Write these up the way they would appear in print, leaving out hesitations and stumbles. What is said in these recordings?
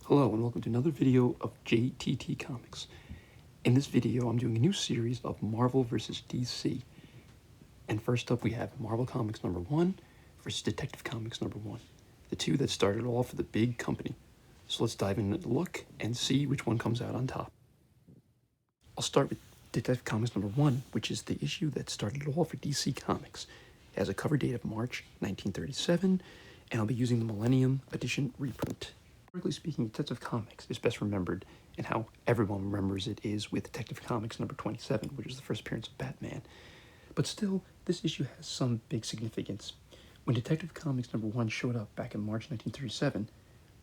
Hello and welcome to another video of JTT Comics. In this video, I'm doing a new series of Marvel vs. DC. And first up, we have Marvel Comics #1 versus Detective Comics #1, the two that started all for the big company. So let's dive in and look and see which one comes out on top. I'll start with Detective Comics #1, which is the issue that started it all for DC Comics. It has a cover date of March 1937, and I'll be using the Millennium Edition reprint. Historically speaking, Detective Comics is best remembered, and how everyone remembers it is with Detective Comics #27, which is the first appearance of Batman. But still, this issue has some big significance. When Detective Comics #1 showed up back in March 1937,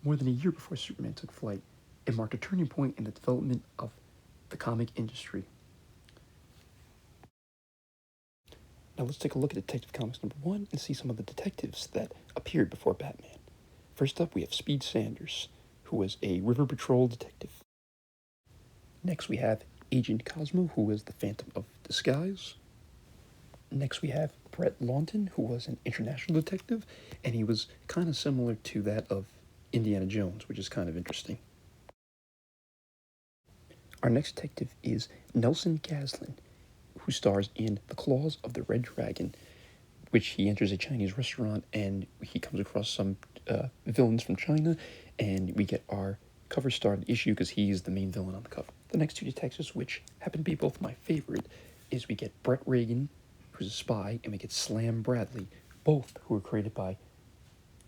more than a year before Superman took flight, it marked a turning point in the development of the comic industry. Now let's take a look at Detective Comics #1 and see some of the detectives that appeared before Batman. First up, we have Speed Sanders, who was a River Patrol detective. Next, we have Agent Cosmo, who was the Phantom of Disguise. Next, we have Brett Lawton, who was an international detective, and he was kind of similar to that of Indiana Jones, which is kind of interesting. Our next detective is Nelson Gaslin, who stars in The Claws of the Red Dragon, which he enters a Chinese restaurant and he comes across some villains from China, and we get our cover star of the issue because he's the main villain on the cover. The next two detectives, which happen to be both my favorite, is we get Brett Reagan, who's a spy, and we get Slam Bradley, both who were created by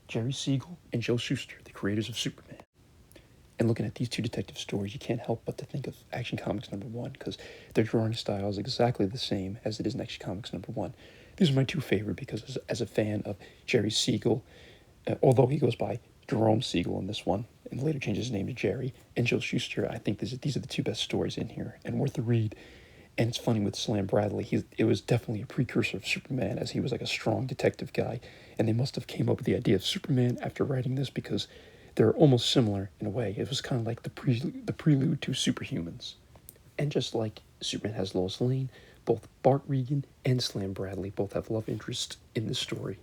Jerry Siegel and Joe Shuster, the creators of Superman. And looking at these two detective stories, you can't help but to think of Action Comics #1, because their drawing style is exactly the same as it is in Action Comics #1. These are my two favorite because as a fan of Jerry Siegel, although he goes by Jerome Siegel in this one, and later changes his name to Jerry, and Joe Shuster, I think these are the two best stories in here, and worth the read. And it's funny with Slam Bradley, it was definitely a precursor of Superman, as he was like a strong detective guy, and they must have came up with the idea of Superman after writing this, because they're almost similar in a way. It was kind of like the prelude to Superhumans. And just like Superman has Lois Lane, both Bart Regan and Slam Bradley both have love interest in this story.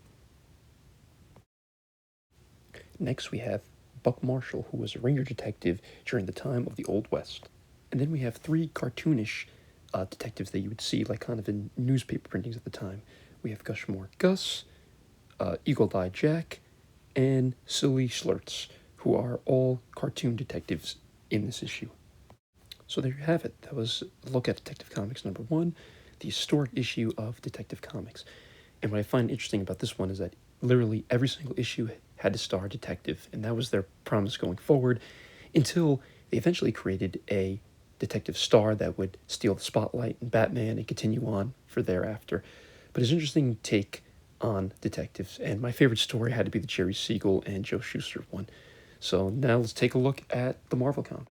Next, we have Buck Marshall, who was a ranger detective during the time of the Old West. And then we have three cartoonish detectives that you would see like kind of in newspaper printings at the time. We have Gushmore Gus, Eagle Eye Jack, and Silly Schlurtz, who are all cartoon detectives in this issue. So there you have it. That was a look at Detective Comics #1, the historic issue of Detective Comics. And what I find interesting about this one is that literally every single issue had to star a detective, and that was their promise going forward, until they eventually created a detective star that would steal the spotlight in Batman and continue on for thereafter. But it's an interesting take on detectives, and my favorite story had to be the Jerry Siegel and Joe Shuster one. So now let's take a look at the Marvel comic.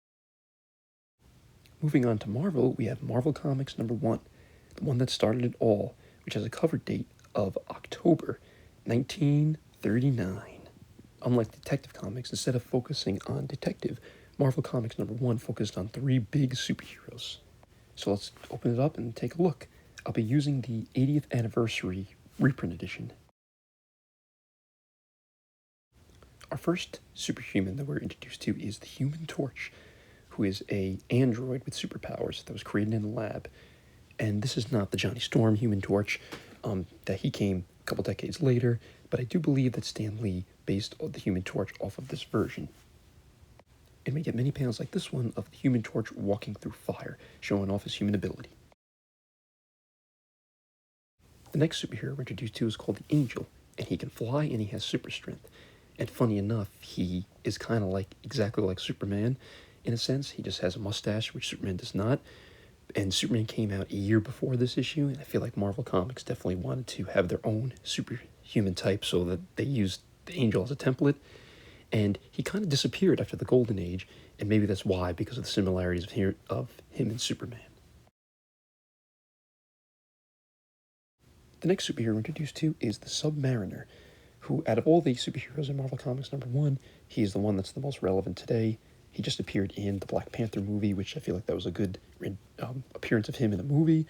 Moving on to Marvel, we have Marvel Comics #1, the one that started it all, which has a cover date of October 1939. Unlike Detective Comics, instead of focusing on detective, Marvel Comics #1 focused on three big superheroes. So let's open it up and take a look. I'll be using the 80th anniversary reprint edition. Our first superhuman that we're introduced to is the Human Torch, who is an android with superpowers that was created in a lab. And this is not the Johnny Storm Human Torch, that he came a couple decades later, but I do believe that Stan Lee based the Human Torch off of this version. And we get many panels like this one of the Human Torch walking through fire, showing off his human ability. The next superhero we're introduced to is called the Angel, and he can fly and he has super strength. And funny enough, he is kind of exactly like Superman in a sense. He just has a mustache, which Superman does not. And Superman came out a year before this issue, and I feel like Marvel Comics definitely wanted to have their own superhuman type, so that they used the Angel as a template. And he kind of disappeared after the Golden Age, and maybe that's why, because of the similarities of him and Superman. The next superhero we're introduced to is the Submariner, who, out of all the superheroes in Marvel Comics #1, he is the one that's the most relevant today. He just appeared in the Black Panther movie, which I feel like that was a good appearance of him in the movie,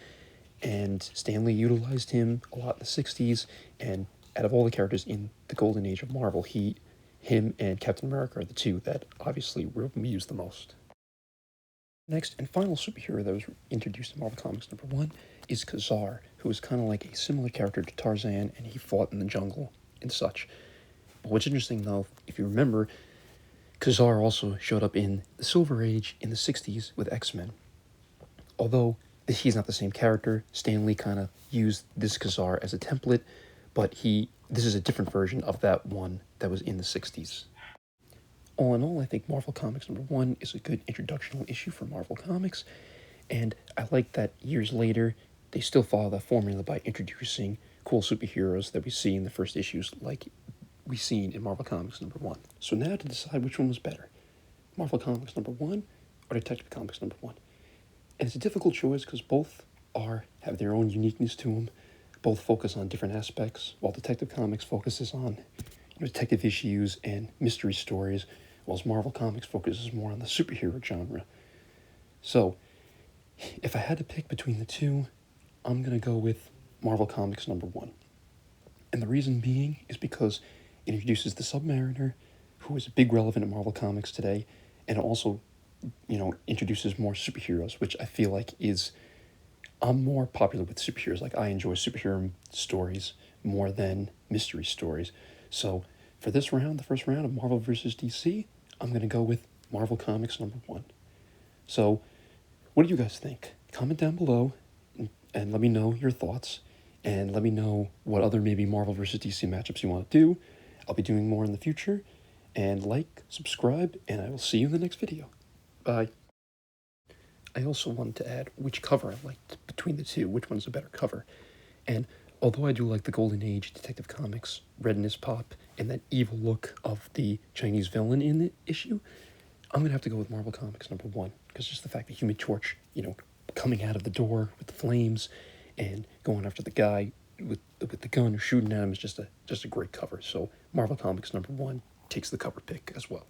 and Stan Lee utilized him a lot in the 60s, and out of all the characters in the Golden Age of Marvel, he him and Captain America are the two that obviously will be used the most. Next and final superhero that was introduced in Marvel Comics #1 is Kazar, who is kind of like a similar character to Tarzan, and he fought in the jungle and such. But what's interesting though, if you remember, Kazar also showed up in the Silver Age in the 60s with X-Men. Although he's not the same character, Stan Lee kind of used this Kazar as a template, but this is a different version of that one that was in the 60s. All in all, I think Marvel Comics #1 is a good introductional issue for Marvel Comics, and I like that years later, they still follow that formula by introducing cool superheroes that we see in the first issues, like we seen in Marvel Comics #1. So now to decide which one was better, Marvel Comics #1 or Detective Comics #1. And it's a difficult choice because both have their own uniqueness to them. Both focus on different aspects, while Detective Comics focuses on detective issues and mystery stories, whilst Marvel Comics focuses more on the superhero genre. So, if I had to pick between the two, I'm going to go with Marvel Comics #1. And the reason being is because it introduces the Submariner, who is a big relevant in Marvel Comics today, and it also, introduces more superheroes, which I feel like I'm more popular with superheroes. Like, I enjoy superhero stories more than mystery stories. So, for this round, the first round of Marvel vs. DC, I'm going to go with Marvel Comics #1. So, what do you guys think? Comment down below and let me know your thoughts. And let me know what other maybe Marvel vs. DC matchups you want to do. I'll be doing more in the future. And like, subscribe, and I will see you in the next video. Bye. I also wanted to add which cover I liked between the two, which one's a better cover. And although I do like the Golden Age Detective Comics redness pop and that evil look of the Chinese villain in the issue, I'm going to have to go with Marvel Comics #1, because just the fact that Human Torch, coming out of the door with the flames and going after the guy with the gun or shooting at him is just a great cover. So Marvel Comics #1 takes the cover pick as well.